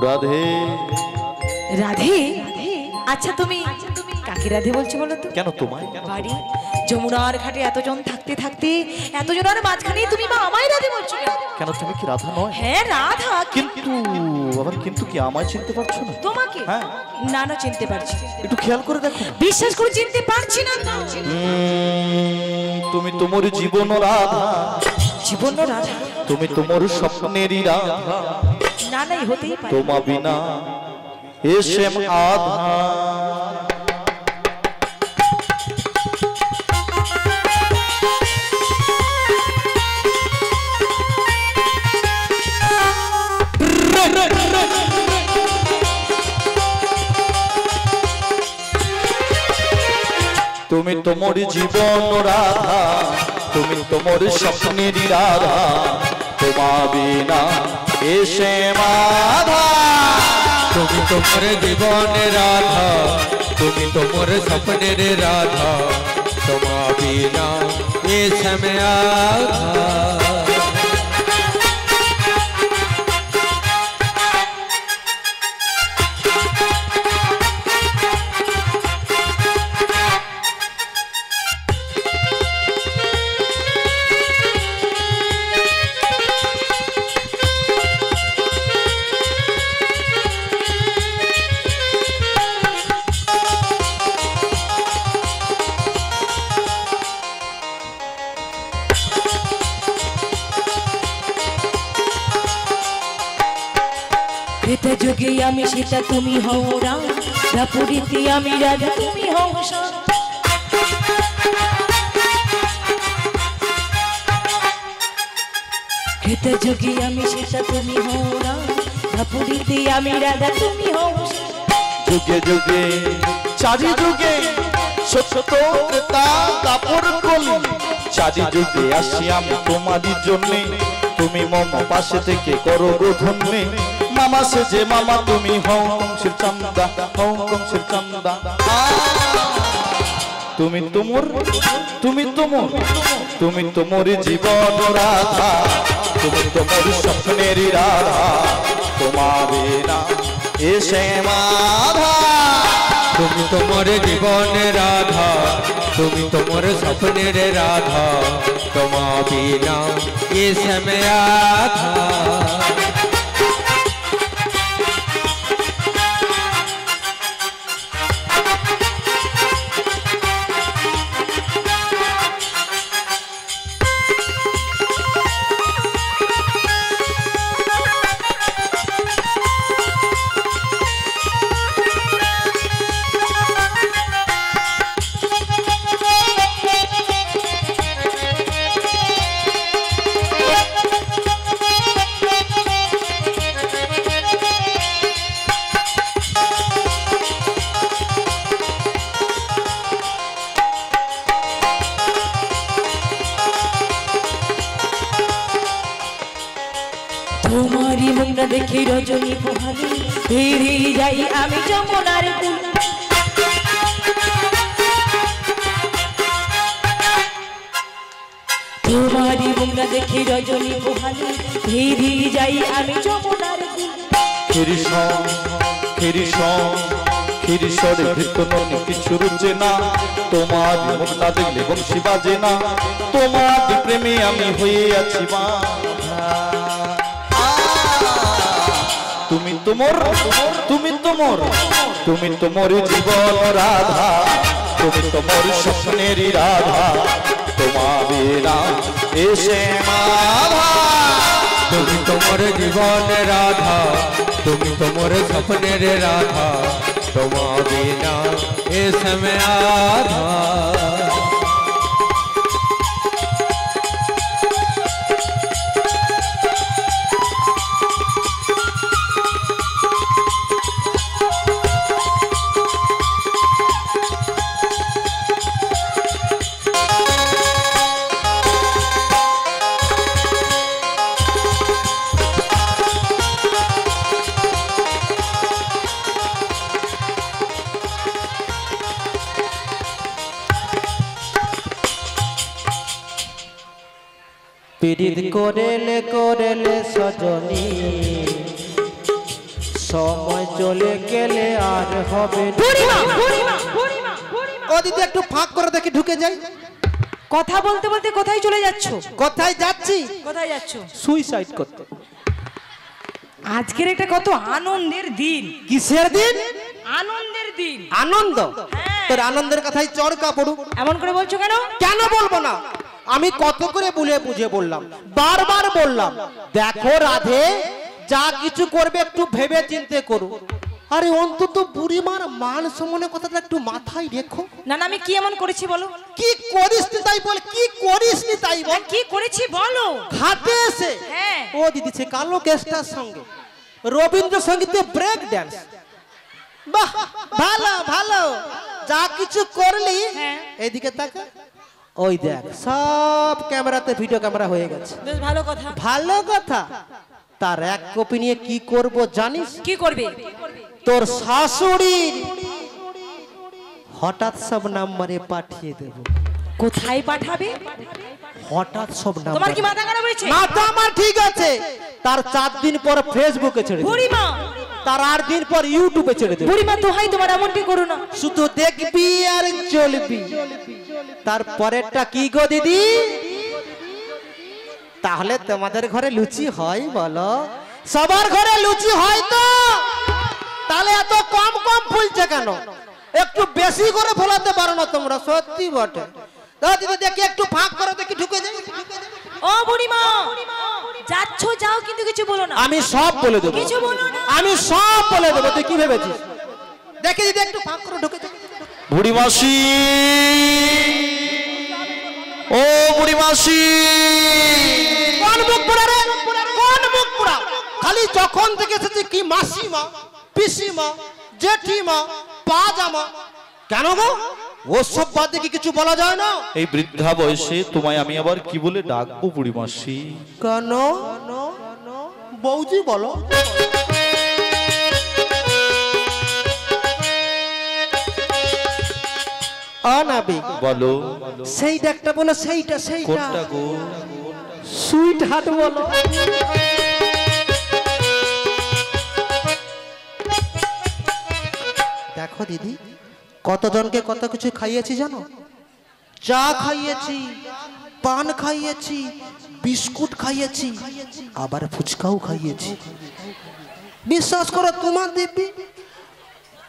রাধে রাধে? আচ্ছা তুমি কাকে রাধে বলছো বলো তো? কেন তোমায়? বাড়ি যমুনার ঘাটে এতজন থাকতে থাকতে এতজনের মাঝখানে তুমি মা আমায় রাধে বলছো কেন? কেন তুমি কি রাধা নয়? হ্যাঁ রাধা, কিন্তু আবার কিন্তু কি আমায় চিনতে পারছো না? তোমাকে হ্যাঁ না না চিনতে পারছি। একটু খেয়াল করে দেখো। বিশ্বাস করে চিনতে পারছি না। তুমি তোমার জীবন রাধা, জীবন রাধা? তুমি তোমার স্বপ্নেরই রাধা, না নাই হতেই পারে। তোমা বিনা এসে আধা। তুমি তোমার জীবন রাধা, তুমি তোমার স্বপ্নেরই রাধা, তোমা বিনা এসে মাধা। তুমি তোমার জীবনের রাধা, তুমি তোমার স্বপ্নের রাধা, তোমা বিনা এ সময় আধা। এটা যোগে আমি সেটা তুমি হও রাম, রাপুরিতে আমি রাধা তুমি হও শ্যাম। এটা যোগে আমি সেটা তুমি হও রাম, রাপুরিতে আমি রাধা তুমি হও শ্যাম। যুগে যুগে চারি যুগে সত্য ত্রেতা দাপর কলি, চারি যুগে আসি আমি তোমারই জন্য, তুমি মম পাশে থেকে করো গো ধন্য। মামা সে যে মামা তুমি হও কংসের চান্দা, হও কংসের চান্দা। তুমি তোমার, তুমি তোমার, তুমি তোমার জীবন রাধা, তুমি তোমার স্বপ্নেরই রাধা, তোমার বিনা এসে মাধা। তুমি তোমার জীবনের রাধা, তুমি তোমার স্বপ্নের রাধা, তোমা বিনা এ সময় আধা। তোমারই মুখটা দেখি রজনী পোহালি, ধীরে যাই আমি যমুনার কুল। তোমারই মুখটা দেখি রজনী পোহালি, ধীরে যাই আমি যমুনার কুল। খিরিশন খিরিশন খিরিশরে ভীতননি কিছু রুচে না, তোমার মুখ না দেখলে বংশী বাজে না, তোমার প্রেমে আমি হয়ে আছি বাঁধা। তুমি তোমার, তুমি তোমার, তুমি তোমার জীবন রাধা, তুমি তোমার স্বপ্নেরই রাধা, তোমা বিনা এসে মাধা। তুমি তোমার জীবনের রাধা, তুমি তোমার স্বপ্নের রাধা, তোমা বিনা এ সময় আধা। পীড়িত করেলে করেলে সজনী সময় চলে গেলে আর হবে না। ও দিদি একটু ফাঁক করে দেখি ঢুকে যাই। কথা বলতে বলতে কোথায় চলে যাচ্ছ? কোথায় যাচ্ছি? কোথায় যাচ্ছ? সুইসাইড করতে। আজকের এটা কত আনন্দের দিন। কিসের দিন? আনন্দের দিন। আনন্দ? হ্যাঁ। তোর আনন্দের কথাই চরকা পড়ুক। এমন করে বলছো কেন? কেন বলবো না? আমি কত করে বলে বুঝে বললাম, বারবার বললাম, দেখো রাধে, যা কিছু করবে একটু ভেবে চিন্তে করো। আরে অন্তত বুড়িমার মান সম্মানের কথাটা একটু মাথায় রেখো। না না, আমি কি এমন করেছি বলো? কি করিস নি তাই বল, কি করিস নি তাই বল। কি করেছি বলো? ঘাটে এসে হ্যাঁ। ও দিদি সে কালো কেস্টার সঙ্গে রবীন্দ্রসঙ্গীতে ব্রেক ড্যান্স। বাহ, ভালো ভালো, যা কিছু করলি। হ্যাঁ। এইদিকে তাকা, ওই দেখ সব ক্যামেরাতে ভিডিও ক্যামেরা হয়ে গেছে। বেশ ভালো কথা। ভালো কথা। তার এক কপি নিয়ে কি করব জানিস? কি করবে? তোর শাশুড়ির হঠাৎ সব নাম্বারে পাঠিয়ে দেব। কোথায় পাঠাবে? হঠাৎ সব তোমার নাম্বার। কি মাথা খারাপ হয়েছে? মাথা আমার ঠিক আছে। তার 4 দিন পর ফেসবুকে ছেড়ে দেব। বুড়িমা, তার 8 দিন পর ইউটিউবে ছেড়ে দেব। বুড়িমা দোহাই তোমার, এমনটি করো না। শুধু দেখবি আর চলবি। তার পরেরটা কি গো দিদি? তাহলে তোমাদের ঘরে লুচি হয় বলো? সবার ঘরে লুচি হয় তো? তাহলে এত কম কম ফুলছে কেন? একটু বেশি করে ফোলাতে পারো না তোমরা? সত্যি বটে। দিদি দেখি একটু ফাঁক করে দেখি ঢুকে যাই। ও বুড়িমা, যাচ্ছ যাও, কিন্তু কিছু বলো না। আমি সব বলে দেবো। কিছু বলো না। আমি সব বলে দেবো। তুই কি ভেবেছিস? দেখি দিদি একটু ফাঁক করে ঢুকে যাই। বুড়ি মাসি, ও বুড়ি মাসি। কোন মুখ পোড়া রে? কোন মুখ পোড়া? খালি যখন থেকে এসেছে কি মাসিমা, পিসিমা, জেঠিমা, পাজামা। কেন গো? ওসব বাদে কি কিছু বলা যায় না? এই বৃদ্ধা বয়সে তোমায় আমি আবার কি বলে ডাকবো বুড়ি মাসি? কেন? বৌজি বলো। অনাবিক বলো। সেইটা একটা বলো। সেইটা সেইটা কোনটা গো? সুইট হার্ট বলো। দেখো দিদি, কতজনকে কত কিছু খাইয়েছি জানো? চা খাইয়েছি, পান খাইয়েছি, বিস্কুট খাইয়েছি, আবার ফুচকাও খাইয়েছি। বিশ্বাস করো তোমার দিব্যি।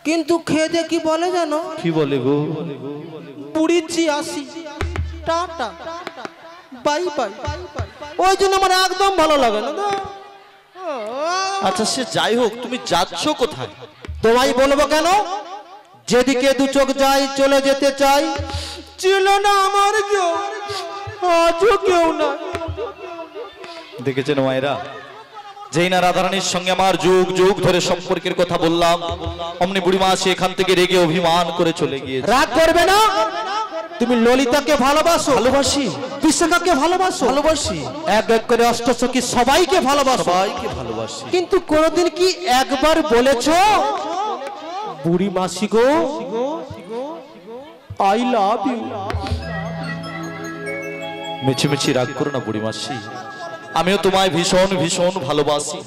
কিন্তু খেয়ে দিয়ে কি বলে জানো? কি বলে গো? পুড়িছি আসি, টাটা, বাই বাই। ওই জন্য আমার একদম ভালো লাগে না। আচ্ছা সে যাই হোক, তুমি যাচ্ছ কোথায়? তোমায় বলবো কেন? যেদিকে দু চোখ যাই চলে যেতে চাই। ছিল না আমার কেউ, আজও কেউ না। দেখেছেন মায়েরা, যেই না রাধারানীর সঙ্গে আমার যুগ যুগ ধরে সম্পর্কের কথা বললাম, অমনি বুড়ি মাসি এখান থেকে রেগে অভিমান করে চলে গিয়েছে। রাগ করবে না। তুমি ললিতাকে ভালোবাসো? ভালোবাসি। বিশাখাকে ভালোবাসো? ভালোবাসি। এক এক করে অষ্টসখী সবাইকে ভালোবাসো। সবাইকে ভালোবাসি। কিন্তু কোনদিন কি একবার বলেছো বুড়ি মাসি গো আই লাভ ইউ? মিছিমিছি রাগ করো না বুড়ি মাসি, আমিও তোমায় ভীষণ ভীষণ ভালোবাসি।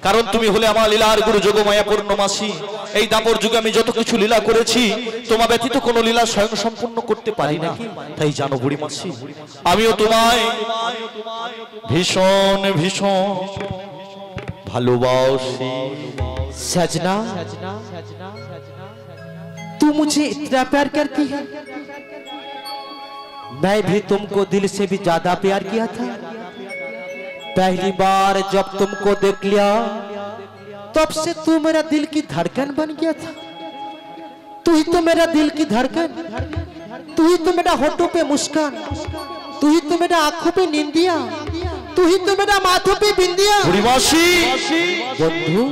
কারণ তুমি হলে আমার লীলার গুরু যোগমায়া পূর্ণমাসী। এই দাপর যুগে আমি যত কিছু লীলা করেছি, তোমা ব্যতীত কোনো লীলা স্বয়ং সম্পূর্ণ করতে পারি না। তাই জানো বুড়ি মাসি, আমিও তোমায় ভীষণ ভীষণ ভালোবাসি। सजना, तू मुझे इतना प्यार करती है? मैं भी तुमको दिल से भी ज्यादा प्यार किया था। पहली बार जब तुमको देख लिया, तब से तू मेरा दिल की धड़कन बन गया था। तू ही तो मेरा दिल की धड़कन, तू ही तो मेरा होठों पे मुस्कान, तू ही तो मेरा आंखों पे निंदिया, तू ही तो मेरा माथों पे बिंदिया। বুড়ি মাসি, বন্ধু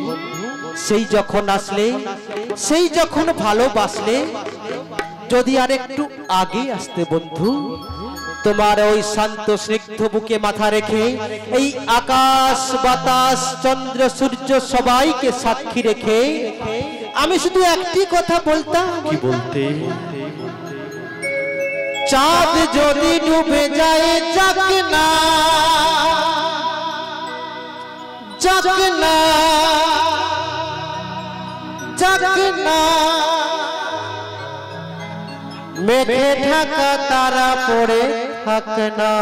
সেই যখন আসলে, সেই যখন ভালোবাসলে, যদি আর একটু আগে আসতে বন্ধু, তোমার ওই শান্ত স্নিগ্ধ বুকে মাথা রেখে এই আকাশ বাতাস চন্দ্র সূর্য সবাইকে সাক্ষী রেখে আমি শুধু একটি কথা বলতাম। কি বলতে? চাঁদ যদি ডুবে যায় যাক না, যাক না, যাক না মেঘে ঢাকা তারা পড়ে থাক না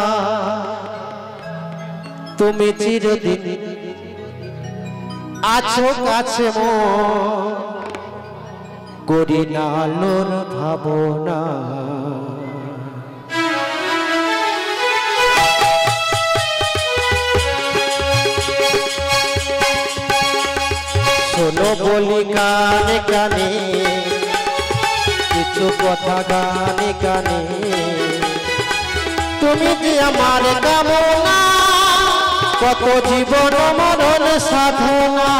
তুমি চিরদিন আছো কাছে করি না আলোর ভাবনা শোনো বলি কানে কানে কিছু কথা গানে গানে তুমি যে আমার কামনা কত জীবন মরণ সাধনা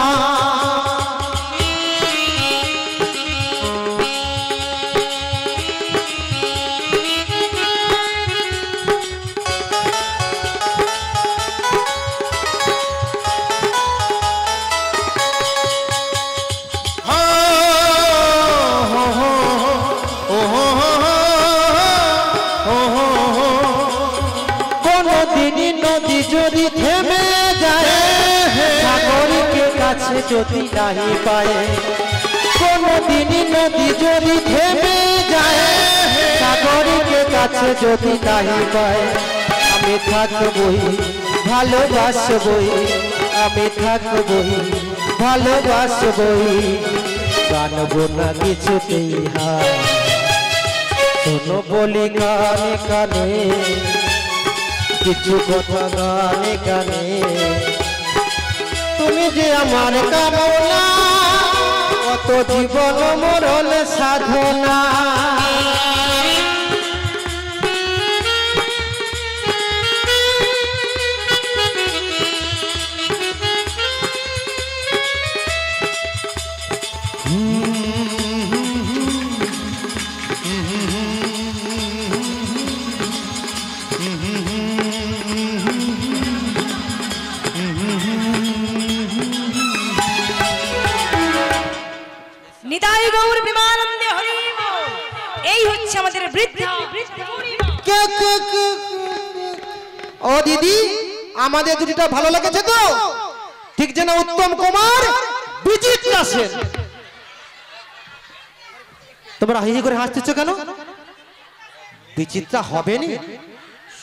যদি থেমে যায় সাগরকে কাছে যদি নাহি পায় কোনদিন নদী যদি থেমে যায় সাগরকে কাছে যদি নাহি পায় আমি থাকবই ভালোবাসবই আমি থাকবই ভালোবাসবই জানবো না কিছুতেই হার শোনো বলি কানে কানে কিছু কথা গানে গানে তুমি যে আমার কামনা কত জীবন মরণ সাধনা নিতাই গৌর প্রেমানন্দে হরি বল। এই হচ্ছে আমাদের বৃদ্ধা ও দিদি আমাদের দুটিটা ভালো লেগেছে তো ঠিক যেন উত্তম কুমার বিচিত্রা সেন তোমরা হি করে হাসতেছ কেন বিচিত্রা হবে নি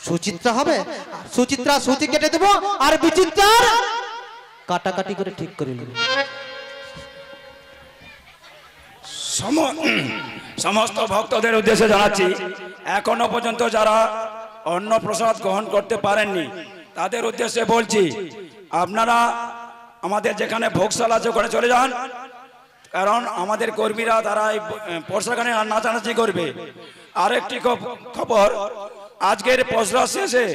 সুচিত্রা হবে সুচিত্রা সুচি কেটে দেবো আর বিচিত্রার কাটাকাটি করে ঠিক করে নেব সমস্ত ভক্তদের উদ্দেশ্যে জানাচ্ছি এখনো পর্যন্ত যারা অন্ন প্রসাদ গ্রহণ করতে পারেননি তাদের উদ্দেশ্যে বলছি আপনারা আমাদের যেখানে ভোগশালা আছে ওখানে চলে যান কারণ আমাদের কর্মীরা তারা এই পরশাখানে নাচানাচি করবে আরেকটি খবর আজকের পসরা শেষে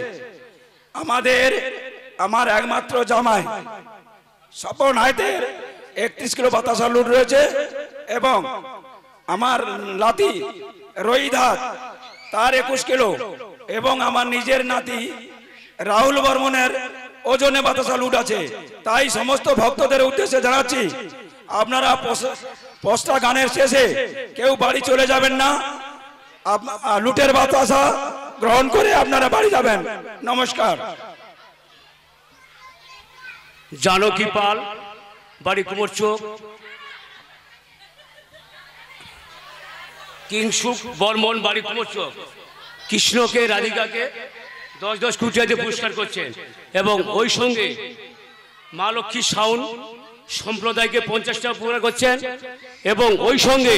আমার একমাত্র জামাই স্বপন হাইতের 31 কিলো বাতাসা লুট রয়েছে এবং আমার লাতি রোহিদাত তার 21 কিলো এবং আমার নিজের নাতি রাহুল বর্মনের ওজনে বাতাসা লুট আছে তাই সমস্ত ভক্তদের উদ্দেশ্যে জানাচ্ছি আপনারা পসরা গানের শেষে কেউ বাড়ি চলে যাবেন না লুটের বাতাসা গ্রহণ করে আপনারা বাড়ি যাবেন নমস্কার জানকী পাল বাড়ি কুমোর চোখ কিংসুক বর্মন বাড়ি কুমোর চোখ কৃষ্ণকে রাধিকাকে 10 কোটি দিয়ে পুরস্কার করছেন এবং ওই সঙ্গে মা লক্ষ্মী সাউন্ড সম্প্রদায়কে 50 টাকা পুরস্কার করছেন এবং ওই সঙ্গে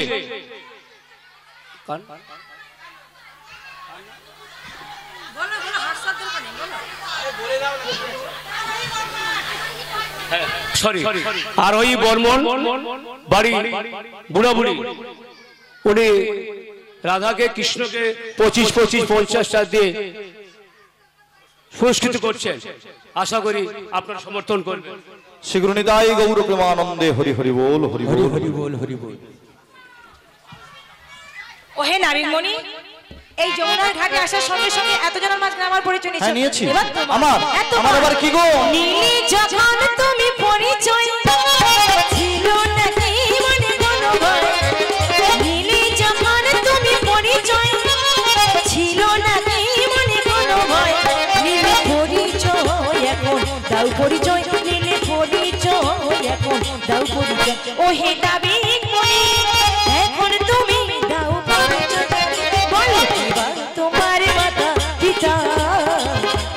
সরি আর ওই বর্মন বাড়ি বুড়াবুড়ি উনি রাধাকে কৃষ্ণকে 25-50 টাকা দিয়ে পুরস্কৃত করছেন আশা করি আপনারা সমর্থন করবেন শীঘ্র নিতাই গৌর প্রেমানন্দে হরি হরি বল হরি বল হরি বল হরি বল ওহে নারীমণি এই যমুনার ঘাটে আসার সঙ্গে সঙ্গে এতজনের মাঝখানে আমার পরিচয় নিয়েছো হ্যাঁ নিয়েছি এবার তোমার। আমার তোমার। আবার কি গো নীলি যখন তুমি পরিচয় ছিল নাকি মনে কোনো ভয় নীলি যখন তুমি পরিচয় ছিল নাকি মনে কোনো ভয় নীলি পরিচয় এখন দাও পরিচয় নীলি পরিচয় এখন দাও পরিচয় ও হে নাবিক মনি এখন তুমি দাও পরিচয় বলো এবার তোমার মাতা পিতা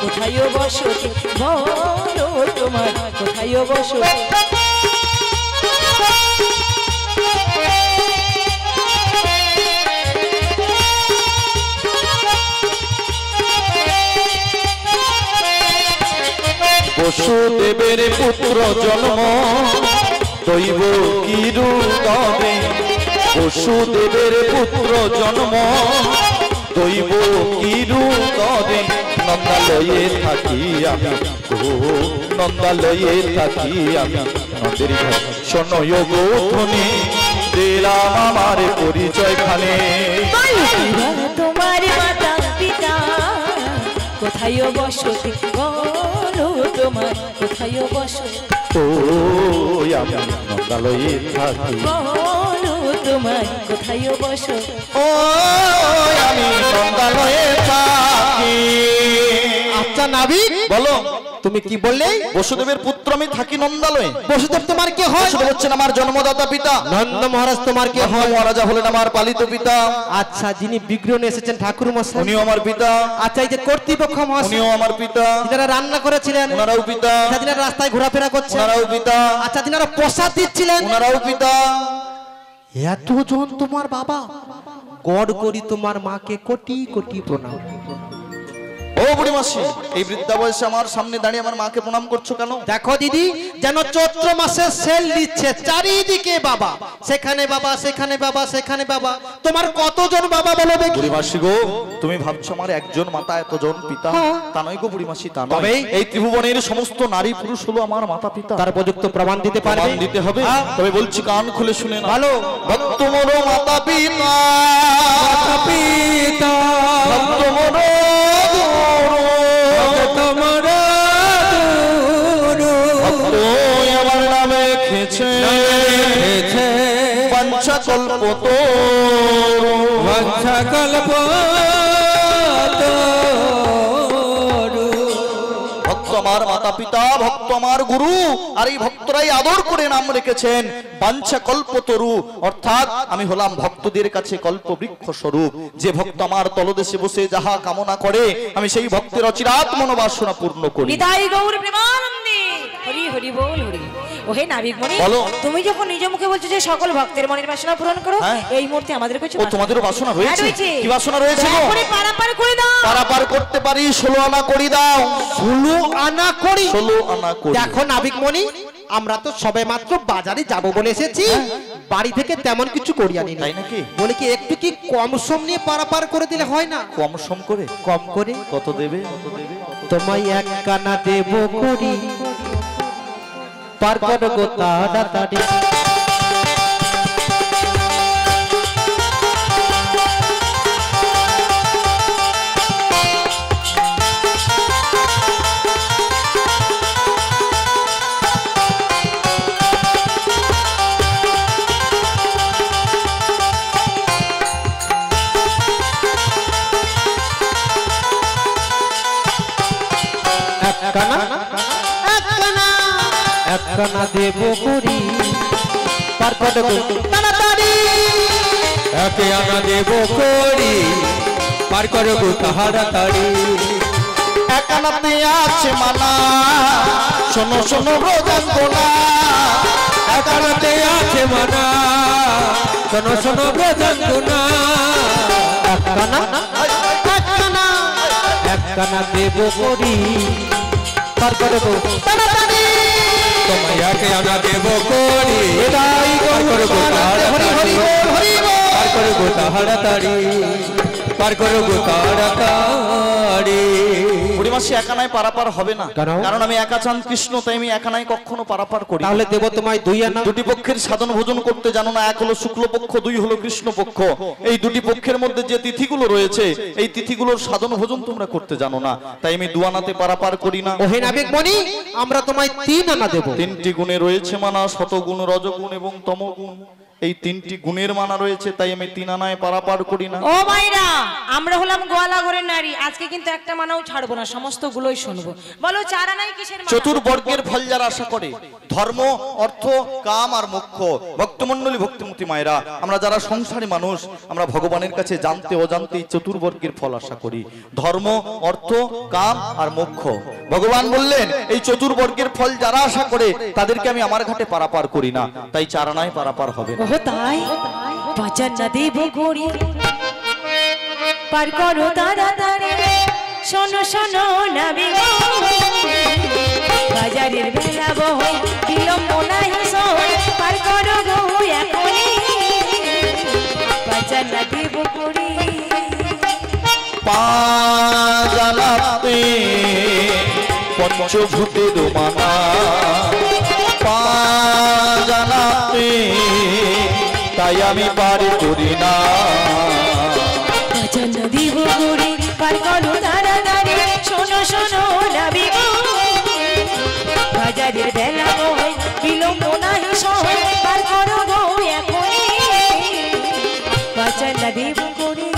কোথায় বসতি বলো তোমার কোথায় বসতি বসুদেবের পুত্র জন্ম দৈব কিরু তবে বসুদেবের পুত্র জন্ম দৈব কিরু তবে নন্দালয়ে থাকি আমি নন্দালয়ে থাকি আমি নন্দের ঘর শোনয় গৌধনী দিলাম আমার পরিচয় খানে তোমার মাতা পিতা কোথায় বসতি বলো তোমার কোথায় বসতি ও আমি নন্দালয়ে থাকি বলো তোমার কোথায় বসতি ও আমি নন্দালয়ে থাকি আচ্ছা নাবিক বলো তুমি কি বললে? বসুদেবের পুত্র আমি থাকি নন্দালয়ে। বসুদেব তোমার কে হয়? বসুদেব হচ্ছেন আমার জন্মদাতা পিতা। নন্দ মহারাজ তোমার কে নন্দ হয়? মহারাজা হলেন আমার পালিত পিতা। আচ্ছা, যিনি বিগ্রহে এসেছেন ঠাকুর মশাই উনিও আমার পিতা। আচ্ছা, এই যে কর্তৃপক্ষ মহাশয় উনিও আমার পিতা। যারা রান্না করেছিলেন ওনারাও পিতা। যারা রাস্তায় ঘোরাফেরা করছেন ওনারাও পিতা। আচ্ছা, যারা প্রসাদ দিচ্ছিলেন ওনারাও পিতা। এতজন তোমার বাবা, গড় করি তোমার মাকে কোটি কোটি প্রণাম। ও বুড়ি মাসি, এই বৃদ্ধা বয়সে আমার সামনে দাঁড়িয়ে আমার মাকে প্রণাম করছো কেন? দেখো দিদি, যেন চৈত্র মাসে সেল দিচ্ছে, চারিদিকে বাবা, সেখানে বাবা, সেখানে বাবা, সেখানে বাবা। তোমার কতজন বাবা বলো দেখি? বুড়ি মাসি গো, তুমি ভাবছো আমার একজন মাতা এতজন পিতা? তা নয় গো বুড়ি মাসি, তা নয়। এই ত্রিভুবনের সমস্ত নারী পুরুষ হলো আমার মাতা পিতা। তার উপযুক্ত প্রমাণ দিতে পারবে? প্রমাণ দিতে হবে। তবে বলছি কান খুলে শুনে না। ভালো। ভক্ত মোর মাতা পিতা, মাতা পিতা ভক্ত মোর তোমার ভক্ত আমার নামে খেছে পঞ্চা কল্প তো বাঞ্ছা কল্প ভক্ত আমার মাতা পিতা, ভক্ত আমার গুরু, আর এই ভক্তরাই আদর করে নাম রেখেছেন বাঞ্ছা কল্পতরু, অর্থাৎ আমি হলাম ভক্তদের কাছে কল্প বৃক্ষ স্বরূপ। যে ভক্ত আমার তলদেশে বসে যাহা কামনা করে, আমি সেই ভক্তের অচিরাত মনোবাসনা পূর্ণ করি। নিতাই গৌর প্রেমানন্দে হরি হরি বল হরি। ওহে নাবিক মনি, বলো। তুমি যখন নিজ মুখে বলছো যে সকল ভক্তের মনের বাসনা পূরণ করো, হ্যাঁ। এই মুহূর্তে আমাদের কাছে ও তোমাদেরও বাসনা হ্যাঁ, রয়েছে? রয়েছে। কি বাসনা রয়েছে গো? দয়া করে পারাপার করে দাও। পারাপার করতে পারি, 16 আনা করি দাও। 16 আনা করি? 16 আনা করি। দেখো নাবিক মনি, আমরা তো সবে মাত্র বাজারে যাব বলে এসেছি, বাড়ি থেকে তেমন কিছু করি আনি। তাই নাকি? বলে কি একটু কি কম সম নিয়ে পারাপার করে দিলে হয় না? কম সম করে? কম করে কত দেবে? তোমায় এক কানা দেব করি, পার করো গো তাড়াতাড়ি। একখানা দেব করি, পার করো গো তাড়াতাড়ি। একে আনা দেব করি, পার করো গো তাড়াতাড়ি। একানাতে আছে মানা, শোনো শোনো ব্রজাঙ্গনা। একানাতে আছে মানা, শোনো শোনো ব্রজাঙ্গনা। একখানা একখানা একখানা দেব করি, পার করো গো তাড়াতাড়ি। তোমায় একে আনা দেব করি, পার করো গো তাড়াতাড়ি। পার করো গো তাড়াতাড়ি, পার করো গো তাড়াতাড়ি। বুড়ি মাসি একানায় পারাপার হবে না, কেন? কারণ আমি একা চান কৃষ্ণ, তাই আমি একানায় কখনো পারাপার করি না। তাহলে দেব তোমায় 2 আনা। দুটি পক্ষের সাধন ভোজন করতে জানো না? এক হলো শুক্ল পক্ষ, 2 হলো কৃষ্ণ পক্ষ। এই দুটি পক্ষের মধ্যে যে তিথিগুলো রয়েছে, এই তিথিগুলোর সাধন ভোজন তোমরা করতে জানো না, তাই আমি 2 আনাতে পারাপার করি না। ওহে নাবিক মনি, আমরা তোমায় 3 আনা দেব। 3টি গুণে রয়েছে মানা, শতগুণ, রজগুণ এবং তমগুণ। এই তিনটি গুণের মানা রয়েছে, তাই আমি 3 আনায় পারাপার করি না। ও মাইরা, আমরা হলাম গোয়ালাঘরের নারী, আজকে কিন্তু একটা মানাও ছাড়বো না, সমস্ত গুলোই শুনবো। বলো 4 আনায় কিসের মানা? চতুর্বর্গের ফল যারা আশা করে, ধর্ম, অর্থ, কাম আর মোক্ষ। ভক্তমণ্ডলী, ভক্তিমতী মায়েরা, আমরা যারা সংসারী মানুষ, আমরা ভগবানের কাছে জানতে অজান্তে এই চতুর্বর্গের ফল আশা করি, ধর্ম, অর্থ, কাম আর মোক্ষ। ভগবান বললেন এই চতুর্বর্গের ফল যারা আশা করে তাদেরকে আমি আমার ঘাটে পারাপার করি না, তাই 4 আনায় পারাপার হবে না। ও তাই, বাঁচান না দেব করি, পার করো তাড়াতাড়ি, শোনো শোনো নাবি গো, বাজারের বেলা বহই, বিলম্ব নাই সই, পার করো গো এখনই, বাঁচান না দেব করি। পাজালাতে পঞ্চভূতের মানা, পাজালাতে তাই আমি পার করি না। বাঁচান না দেব করি, পার করো তাড়াতাড়ি, শোনো শোনো নাবি গো, বাজারের বেলা বহই, বিলম্ব নাই সই, পার করো গো এখনই, বাঁচান না দেব করি।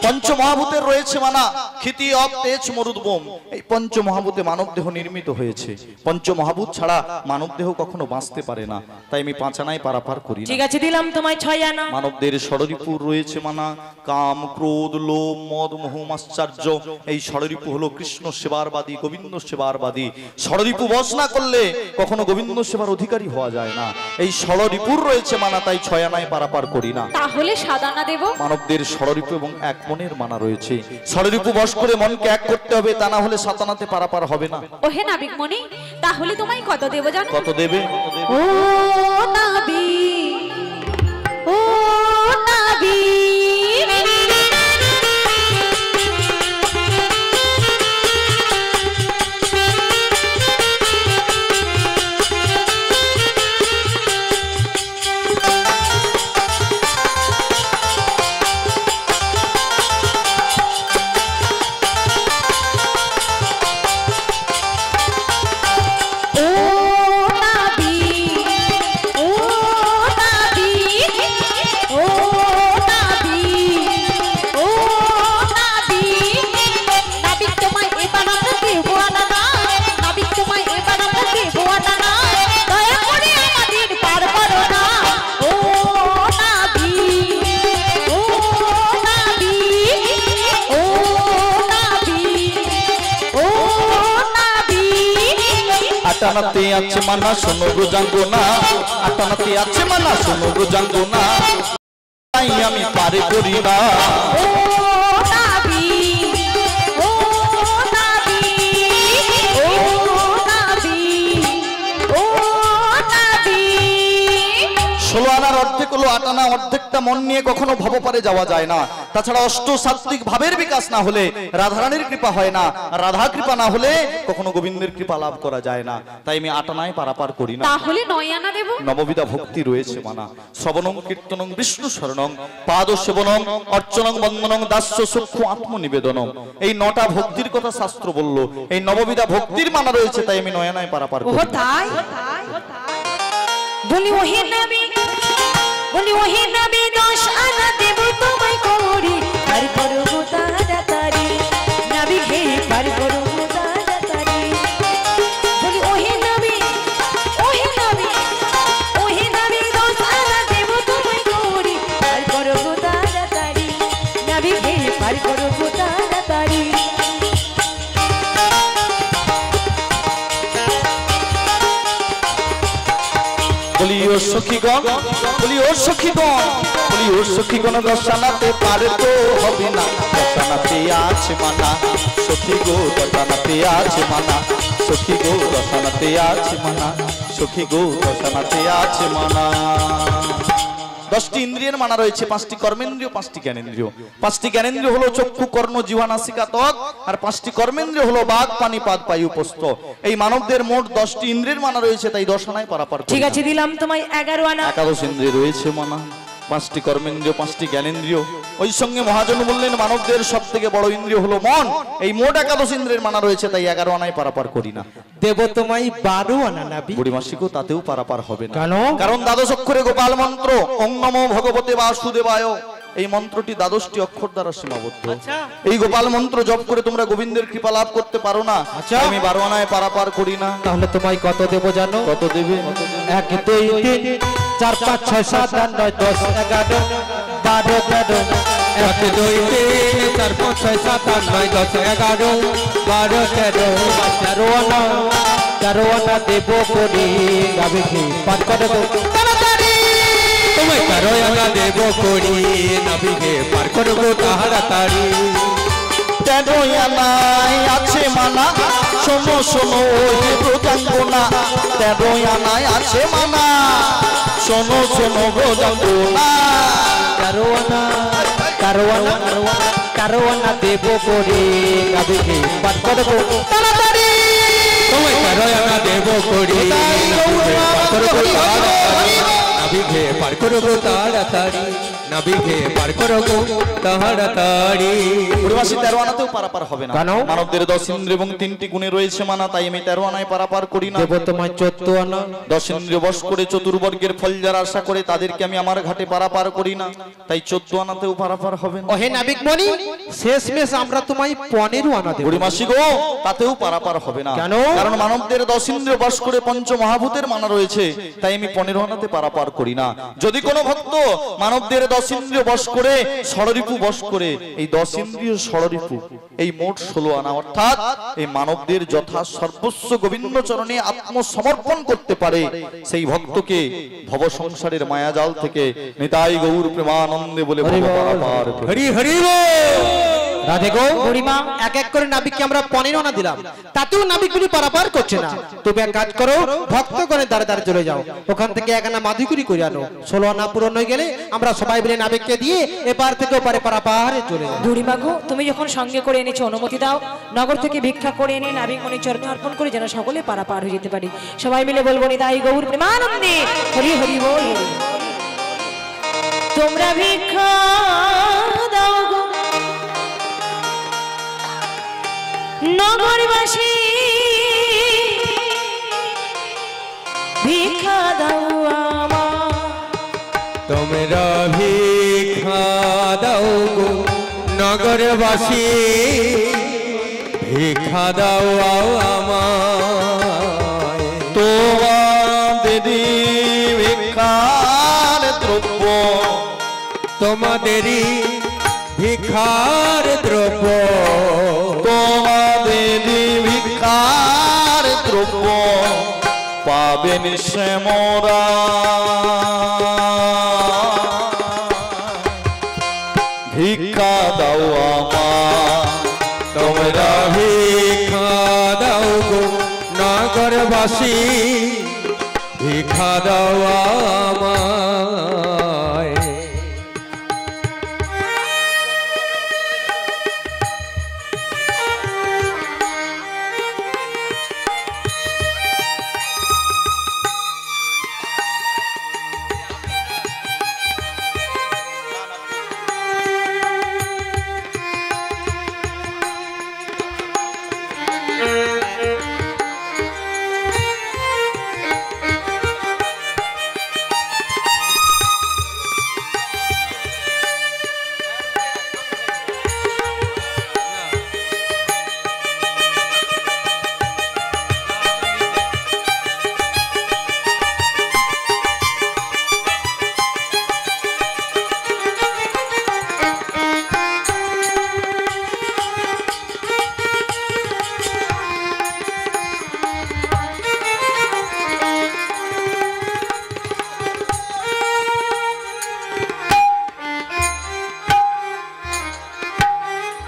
পঞ্চমহাভূতের রয়েছে মানা, ক্ষিতি, অপ, তেজ, মরুদ্গম। এই পঞ্চমহাভূতে মানব দেহ নির্মিত হয়েছে, পঞ্চমহাভূত ছাড়া মানব দেহ কখনো বাঁচতে পারে না, তাই আমি 5 আনায় পারাপার করি না। ঠিক আছে, দিলাম তোমায় 6 আনা। মানবদের ষড়রিপু রয়েছে মানা, কাম, ক্রোধ, লোভ, মদ, মোহ, আশ্চর্য। এই ষড়রিপু হলো কৃষ্ণ সেবারবাদী, গোবিন্দ সেবারবাদী। ষড়রিপু বশ না করলে কখনো গোবিন্দ সেবার অধিকারী হওয়া যায় না। এই ষড়রিপুর রয়েছে মানা, তাই 6 আনায় পারাপার করি না। তাহলে 7 আনা দেব। মানবদের ষড়রিপু এবং এক মনের মানা রয়েছে, ষড়রিপু বশ করে মনকে এক করতে হবে, তা না হলে 7 আনাতে পারাপার হবে না। ও হে নাবিক মনি, তাহলে তোমায় কত দেব জানো? কত দেবে? ও নাবি, ও নাবি, আটানাতে আছে মানা, শোনো গো জাঙ্গনা, আটানাতে আছে মানা, শোনো গো জাঙ্গনা, তাই আমি পারে করি না। ও নাবি, ও নাবি, ও নাবি, ও নাবি। 16 আনার অর্ধেক হলো 8 আনা, অর্ধেকটা মন নিয়ে কখনো ভবপারে যাওয়া যায় না। তাছাড়া অষ্টসাত্ত্বিক ভাবের বিকাশ না হলে রাধারানীর কৃপা হয় না, রাধা কৃপা না হলে কখনো গোবিন্দের কৃপা লাভ করা যায় না, তাই আমি 8 আনায় পারাপার করি না। তাহলে 9 আনা দেব। নববিধা ভক্তি রয়েছে মানা, শ্রবণং, কীর্তনং, বিষ্ণু শরণং, পাদ সেবনং, অর্চনং, বন্দনং, দাস্য, সূক্ষ্ম, আত্মনিবেদনং। এই 9টা ভক্তির কথা শাস্ত্র বলল, এই নববিধা ভক্তির মানা রয়েছে, তাই আমি 9 আনায় পারাপার ও করি না। তাই, বলি ও হে নাবি, বলি ও হে নাবি, 10 আনা দেব তোমায় করি, পার করো গো তাড়াতাড়ি, নাবি হে পার করো গো তাড়াতাড়ি। বলি ও হে নাবি, ও হে নাবি, ও হে নাবি, 10 আনা দেব তোমায় করি, পার করো গো তাড়াতাড়ি, নাবি হে পার করো গো তাড়াতাড়ি। বলি ও সখীগণ, বলি ও সখীগণ, বলি ও সখীগণ, 10 আনাতে পারে তো হবে না, 10 আনাতে আছে মানা, সখী গো 10 আনাতে আছে মানা, সখী গো 10 আনাতে আছে মানা, সখী গো 10 আনাতে আছে মানা। 10টি ইন্দ্রিয়ের মানা রয়েছে, 5টি কর্মেন্দ্রিয়, 5টি জ্ঞানেন্দ্রিয়। 5টি জ্ঞানেন্দ্রিয় হলো চক্ষু, কর্ণ, জিহ্বা, নাসিকা, ত্বক, আর 5টি কর্মেন্দ্রিয় হলো বাগ, পানি, পাদ, পায়ু, উপস্থ। এই মানবদের মোট 10টি ইন্দ্রিয়ের মানা রয়েছে, তাই 10 আনায় পারাপার করি ঠিক না। আছে, দিলাম তোমায় 11 আনা। 11 ইন্দ্রিয় রয়েছে মানা, পাঁচটি কর্মেন্দ্রিয়, পাঁচটি জ্ঞানেন্দ্রিয়। ওই সঙ্গে মহাজন বললেন মানবদের সব থেকে বড় ইন্দ্রিয় হলো মন। এই মোট একাদশ ইন্দ্রের মানা রয়েছে, তাই 11 আনায় পারাপার করি না। দেব তোমায় 12 আনা নাবি। বুড়িমাসিকও তাতেও পারাপার হবে না। কেন? কারণ দ্বাদশ অক্ষরে গোপাল মন্ত্র ওং নমো ভগবতে বাসুদেবায়, এই মন্ত্রটি 12টি অক্ষর দ্বারা সীমাবদ্ধ। এই গোপাল মন্ত্র জপ করে তোমরা গোবিন্দের কৃপা লাভ করতে পারো না। আমি 12 আনায় পারাপার করি না। তাহলে তোমায় কত দেব জানো? কত দেবে? 1 2 3 4 5 6 7 8 9 10 11 12 13 1 2 3 4 5 6 7 8 9 10 11 12 13 13 আনা দেব করি গাবে কি পার করে দেব তাড়াতাড়ি। তোমায় 13 আনা দেব করি নাবিকে পার করব তাড়াতাড়ি। 13 আনায় আছে মানা, শোনো শোনো হে ব্রজাঙ্গনা। 13 আনায় আছে মানা, শোনো শোনো ব্রজাঙ্গনা। 13 আনা দেব করি গাবে কি পার করে দেব তাড়াতাড়ি। তোমায় 13 আনা দেব করি নাবিকে পার করব তাড়াতাড়ি। নাবিকে পার করব তাড়াতাড়ি। বুড়িমাসি 13 আনাতেও পারাপার হবে না। কেন? মানবদের 10 ইন্দ্রিয় এবং 3টি গুণে রয়েছে মানা, তাই আমি 13 আনায় পারাপার করি না। দেব তোমায় 14 আনা। 10 ইন্দ্রিয় বশ করে চতুর্বর্গের ফল যারা আশা করে তাদেরকে আমি আমার ঘাটে পারাপার করি না, তাই 14 আনাতেও পারাপার হবে না। ও হে নাবিক মনি, শেষমেশ আমরা তোমায় 15 আনা দেব। বুড়িমাসি গো, তাতেও পারাপার হবে না। কেন? কারণ মানবদের 10 ইন্দ্রিয় বশ করে পঞ্চ মহাভূতের মানা রয়েছে, তাই আমি 15 আনাতে পারাপার করি না। যদি কোনো ভক্ত মানবদের 10 ইন্দ্রিয় বশ করে ষড়রিপু বশ করে, এই 10 ইন্দ্রিয় ষড়রিপু এই মোট 16 আনা, অর্থাৎ এই মানবদের যথা সর্বস্ব গোবিন্দ চরণে আত্মসমর্পণ করতে পারে, সেই ভক্তকে ভব সংসারের মায়াজাল থেকে নিতাই গৌর প্রেমানন্দে বলে পারাপার করে। হরি হরি রাধে গো বুড়িমা, এক এক করে নাবিককে আমরা 15 আনা দিলাম, তাতেও নাবিকগুলি পারাপার করছে না। তুমি এক কাজ করো, ভক্তগণের দ্বারে দ্বারে চলে যাও, ওখান থেকে 1 আনা মাধুকরি করে আনো। 16 আনা পূরণ হয়ে গেলে আমরা সবাই মিলে নাবিককে দিয়ে এপার থেকে ওপারে পারাপারে চলে যাও। বুড়িমা গো, তুমি যখন সঙ্গে করে এনেছো অনুমতি দাও, নগর থেকে ভিক্ষা করে এনে নাবিক মনির চরণে অর্পণ করে যেন সকলে পারাপার হয়ে যেতে পারি। সবাই মিলে বলবো নিতাই গৌর প্রেমানন্দে হরি হরি বল। তোমরা ভিক্ষা দাও গো নগরবাসী, ভিক্ষা দাও আমার। তোমরা ভিক্ষা দাও গো নগরবাসী, ভিক্ষা দাও আমায়। তোমাদেরই ভিক্ষার দ্রব্য, তোমাদেরই ভিক্ষার দ্রব্য, তোমাদেরই ভিক্ষার দ্রব্য পাবেন সে মোরা। ভিক্ষা দাও আমার, তোমরা ভিক্ষা দাও গো নগরবাসী, ভিক্ষা দাও আমায়।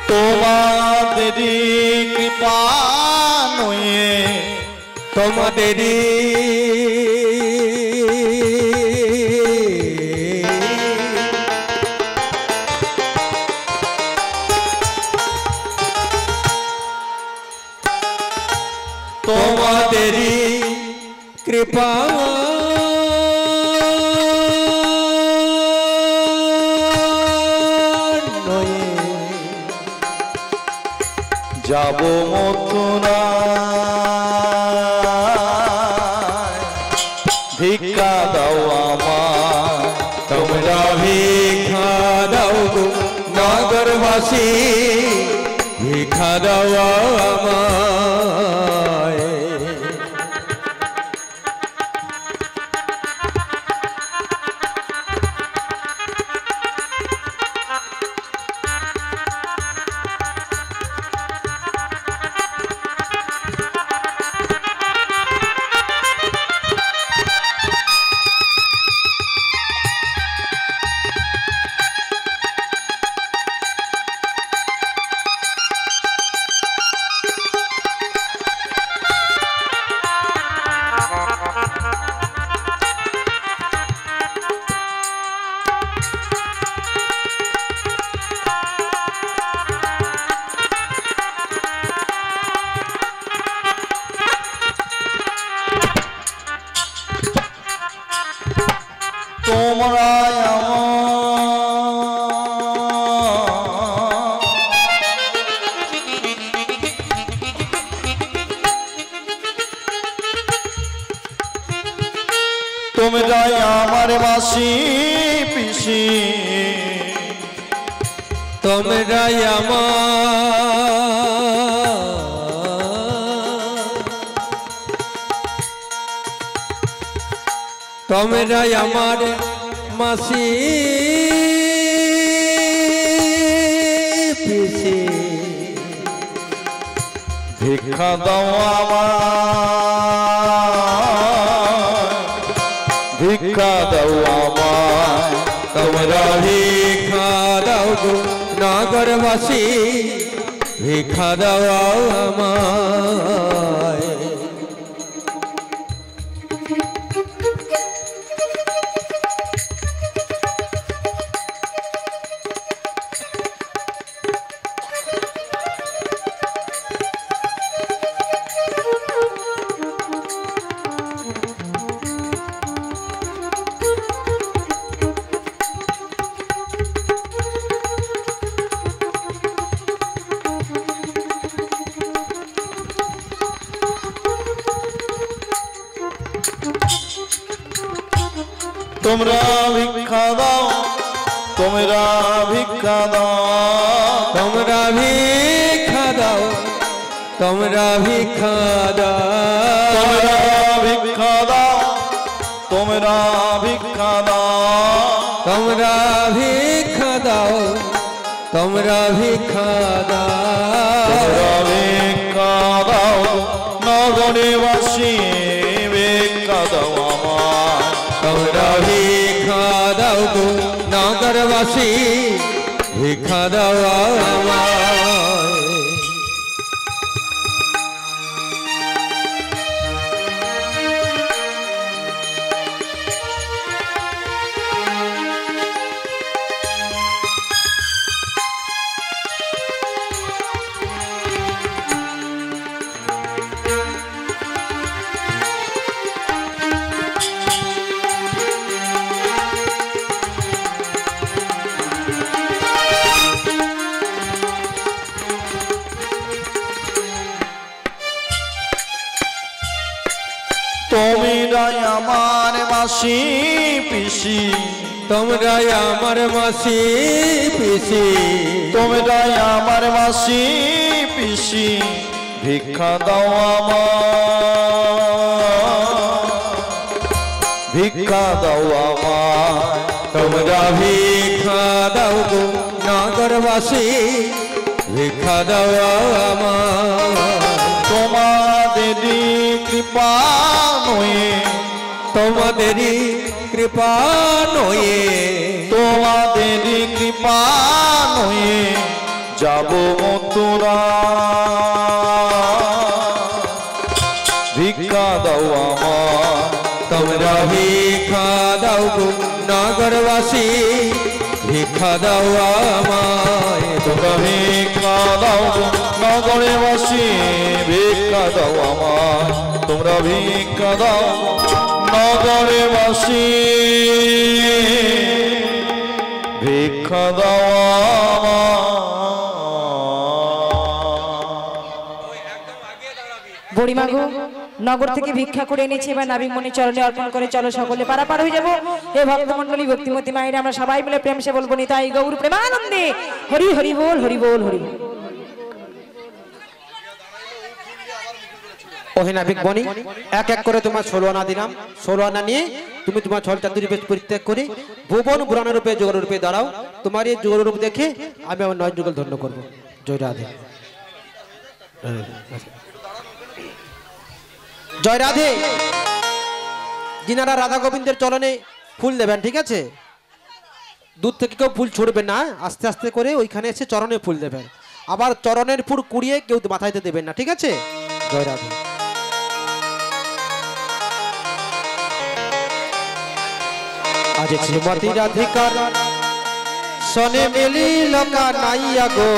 তোমাদেরই কৃপা নয়ে, তোমাদেরই তোমাদেরই কৃপা যাব মথুরা ভিক্ষা দাও আমার তোমরা ভিক্ষা দাও গো নগরবাসী ভিক্ষা দাও আমায় তোমরা তোমরা আমার মাসি পিসি তোমরা তোমরা আমার মাসি পিসি ভিক্ষা দাও আমার ভিক্ষা দাও আমার তোমরা ভিক্ষা দাও গো নগরবাসী ভিক্ষা দাও আমায় তোমরা ভিক্ষা দাও তোমরা ভিক্ষা দাও তোমরা ভিক্ষা দাও তোমরা ভিক্ষা দাও তোমরা ভিক্ষা দাও তোমরা ভিক্ষা দাও তোমরা ভিক্ষা দাও তোমরা ভিক্ষা দাও তোমরা ভিক্ষা দাও নগরবাসী ভিক্ষা দাও আমার তোমরা ভিক্ষা দাও গো নগরবাসী ভিক্ষা দাও আমায় তোমরা আমার মাসি পিসি তোমরা আমার মাসি পিসি তোমরা আমার মাসি পিসি ভিক্ষা দাও আমার ভিক্ষা দাও আমার তোমরা ভিক্ষা দাও গো নগরবাসী ভিক্ষা দাও আমায় তোমাদেরই কৃপা নয়ে তোমাদেরই কৃপা নয়ে তোমাদেরই কৃপা নয়ে যাব মথুরা ভিক্ষা দাও আমার তোমরা ভিক্ষা দাও গো নগরবাসী ভিক্ষা দাও আমায় তোমরা ভিক্ষা দাও নগরবাসী ভিক্ষা দাও আমার তোমরা ভিক্ষা দাও নগরবাসী ভিক্ষা দাও আমার বলি মাগো নগর থেকে ভিক্ষা করে এনেছি, এবার নাবিক মনি চরণে অর্পণ করে চলো সকলে পারাপার হয়ে যাবো। হে ভক্তমণ্ডলী ভক্তিমতী মায়েরা আমরা সবাই মিলে প্রেম সে বলবো নিতাই গৌর প্রেমানন্দে হরি হরি বল হরি বল হরি। ওহে নাবিক বনি এক এক করে তোমার 16 আনা দিলাম, 16 আনা নিয়ে তুমি তোমার ছল চাতুরি বেশ পরিত্যাগ করে ভুবন পুরাণ রূপে যোগর রূপে দাঁড়াও। তোমার এই যোগর রূপ দেখে আমি আমার 9 যুগল ধন্য করবো। জয় রাধে জয় রাধে। যিনারা রাধা গোবিন্দের চরণে ফুল দেবেন, ঠিক আছে, দূর থেকে কেউ ফুল ছুড়বে না, আস্তে আস্তে করে ওইখানে এসে চরণে ফুল দেবেন। আবার চরণের ফুল কুড়িয়ে কেউ মাথাইতে দেবেন না, ঠিক আছে। জয় রাধে। আজ শ্রীমতী রাধিকার সনে মেলি লকা নাইয়া গো,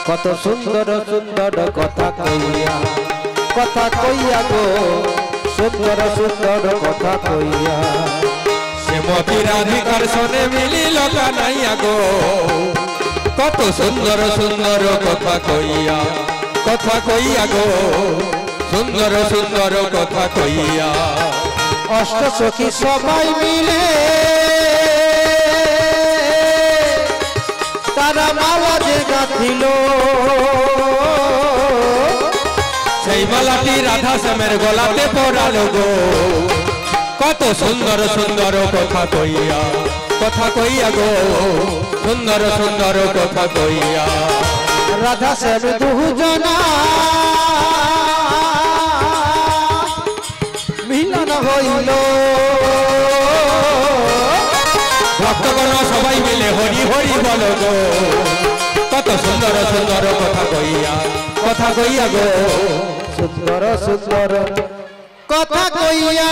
কত সুন্দর সুন্দর কথা কইয়া গো, সুন্দর সুন্দর কথা কইয়া। শ্রীমতী রাধিকার সনে মিলি লকা নাইয়া গো, কত সুন্দর সুন্দর কথা কইয়া গো, সুন্দর সুন্দর কথা কইয়া। অষ্ট সখী সবাই মিলে তারা মালা যে গাঁথিল, সেই মালাটি রাধা শ্যামের গলাতে পরালো গো, কত সুন্দর সুন্দর কথা কইয়া গো, সুন্দর সুন্দর কথা কইয়া। রাধা শ্যাম দুজনা মিলন হইল, ভক্তগণ সবাই মিলে হরি হরি বলো গো, কত সুন্দর সুন্দর কথা কইয়া গো, সুন্দর সুন্দর কথা কইয়া।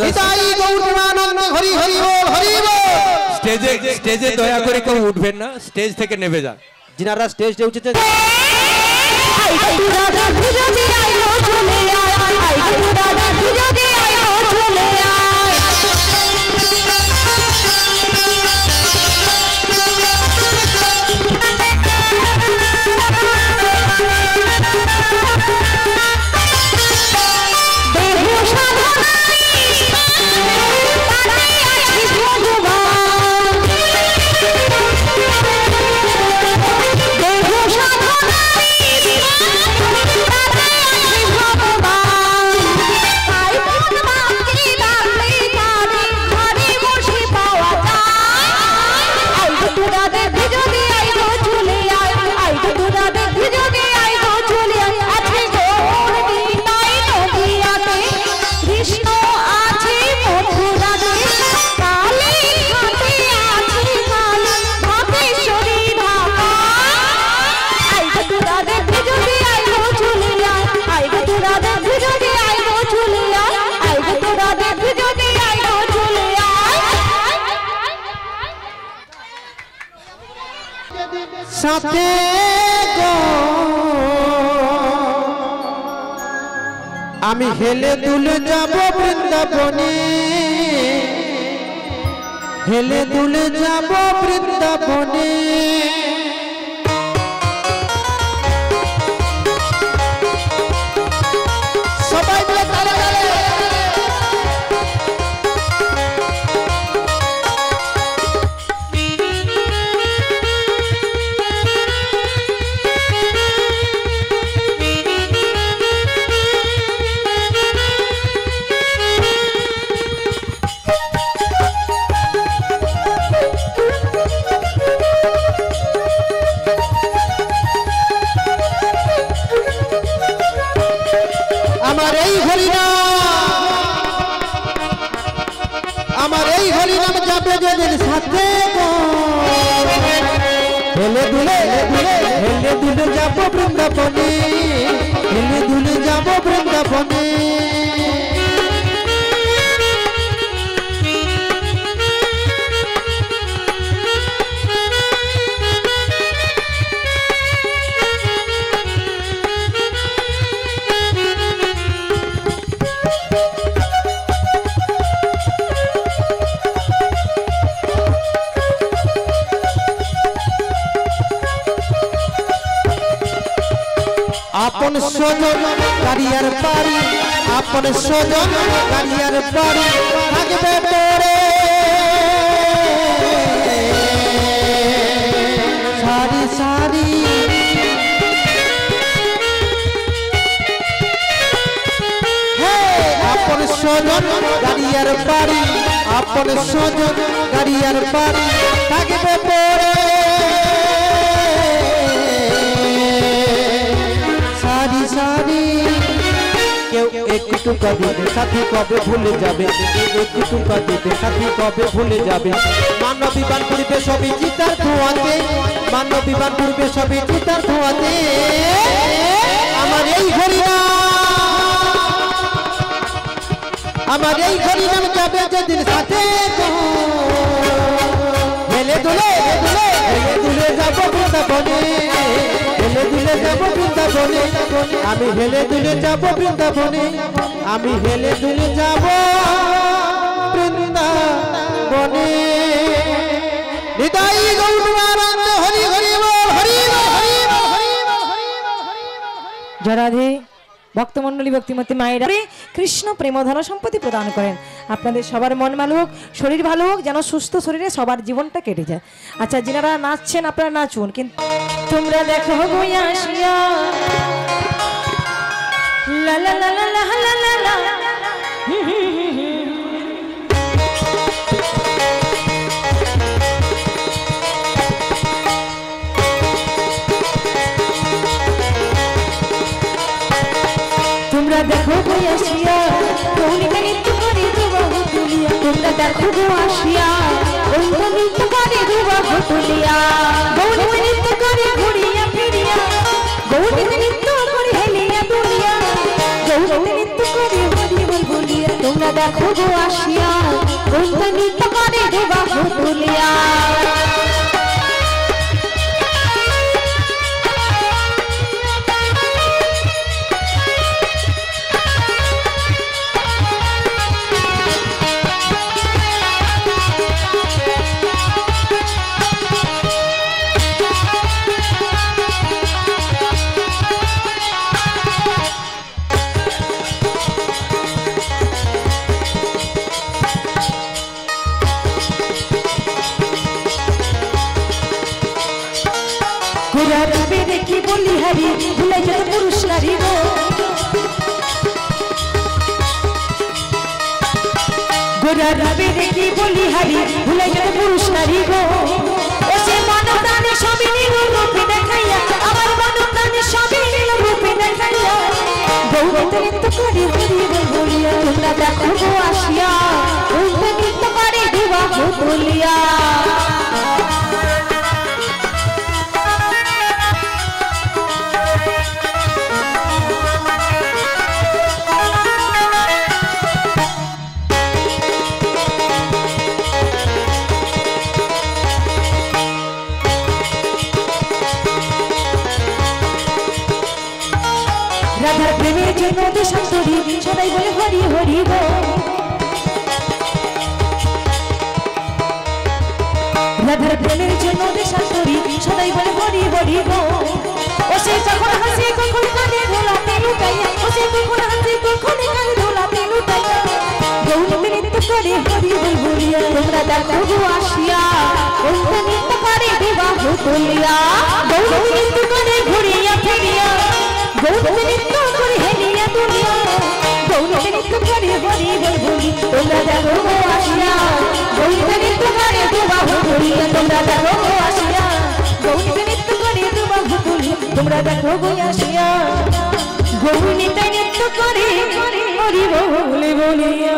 নিতাই গৌর প্রেমানন্দ হরি হরি বল হরি বল। স্টেজে দয়া করে কেউ উঠবেন না, স্টেজ থেকে নেমে যান। যিনারা স্টেজে উঠেছেন সাথে গো, আমি হেলে দুলে যাব বৃন্দাবনে, হেলে দুলে যাব বৃন্দাবনে। সবাই মিলে তালে তালে আমার এই হরি নাম যাবে যেদিন সাথে গো, হেলে দুলে যাব বৃন্দাবনে, হেলে দুলে যাব বৃন্দাবনে। গাড়িয়ার বাড়ি আপন স্বজন গাড়িয়ার বাড়ি থাকবে পরে সারি সারি আপন স্বজন গাড়িয়ার বাড়ি আপন স্বজন গাড়িয়ার বাড়ি থাকবে পরে সারি সারি কেউ একটু টুকা দিবে সাথী কবে ভুলে যাবে একটু টুকা দিবে সাথী কবে ভুলে যাবে মানব বিমান পূর্বে সবই চিতার ধোঁয়াতে মানব বিমান পূর্বে সবই চিতার ধোঁয়াতে আমার এই হরিনাম আমার এই হরিনাম যাবে যেদিন সাথে হেলে দুলে দুলে হেলে দুলে যাব বৃন্দাবনে হেলে দুলে যাব বৃন্দাবনে আমি হেলে দুলে যাব বৃন্দাবনে আমি হেলে দুলে যাব বৃন্দাবনে নিতাই গৌরবানন্দ হরি হরি বল হরি বল হরি বল হরি বল হরি বল হরি বল। জয় রাধে। ভক্তমণ্ডলী ভক্তিমতী মায়েরা কৃষ্ণ প্রেমধন সম্পত্তি প্রদান করেন। আপনাদের সবার মন ভালো হোক, শরীর ভালো হোক, যেন সুস্থ শরীরে সবার জীবনটা কেটে যায়। আচ্ছা, যিনারা নাচছেন আপনারা নাচুন, কিন্তু তোমরা দেখো গো আসিয়া লা লা লা লা লা লা লা লা। তোমরা দেখো গো আসিয়া গৌরীকে নৃত্য করে দুবাহু তুলিয়া তোমরা দেখো গো আসিয়া গৌরীকে নৃত্য করে দুবাহু তুলিয়া গৌরীকে নৃত্য করে ঘুরিয়া ফিরিয়া গৌরীকে নৃত্য করে হেলিয়া দুলিয়া গৌরীকে নৃত্য করে হরি বল বলিয়া তোমরা দেখো গো আসিয়া গৌরীকে নৃত্য করে দুবাহু তুলিয়া। দেখি বলি হারি ভুলে যেত পুরুষ নারী গো গোরা রাবে দেখি বলি হারি ভুলে যেত পুরুষ নারী গো ও সে মন প্রাণে সবই নীল রূপে দেখাইয়া আমার মন প্রাণে সবই নীল রূপে দেখাইয়া গৌরীতে নৃত্য করে হরি বল বলিয়া তোমরা দেখো গো আসিয়া গৌরীতে নৃত্য করে দুবাহু তুলিয়া। রাধার প্রেমের জন্য দেশান্তরী সদাই বলে হরি হরি গো রাধার প্রেমের জন্য দেশান্তরী সদাই বলে হরি হরি গো ও সে যখন হাসে কখন কানে ধোলাতে লুকাইয়া ও সে কখন হাসে কখন কানে ধোলাতে লুকাইয়া গৌরীতে নৃত্য করে হরি বল বলিয়া তোমরা দেখো গো আসিয়া গৌরীতে নৃত্য করে বিবাহ তুলিয়া গৌরীতে নৃত্য করে ঘুরিয়া ফিরিয়া গৌরীতে নৃত্য করে হেলিয়া দুলিয়া গৌরীতে নৃত্য করে হরি বল বলি তোমরা দেখো গো আসিয়া গৌরীতে নৃত্য করে বিবাহ তুলিয়া তোমরা দেখো গো আসিয়া গৌরীতে নৃত্য করে বিবাহ তুলিয়া তোমরা দেখো গো আসিয়া গৌরীতে নৃত্য করে হরি বল বলিয়া।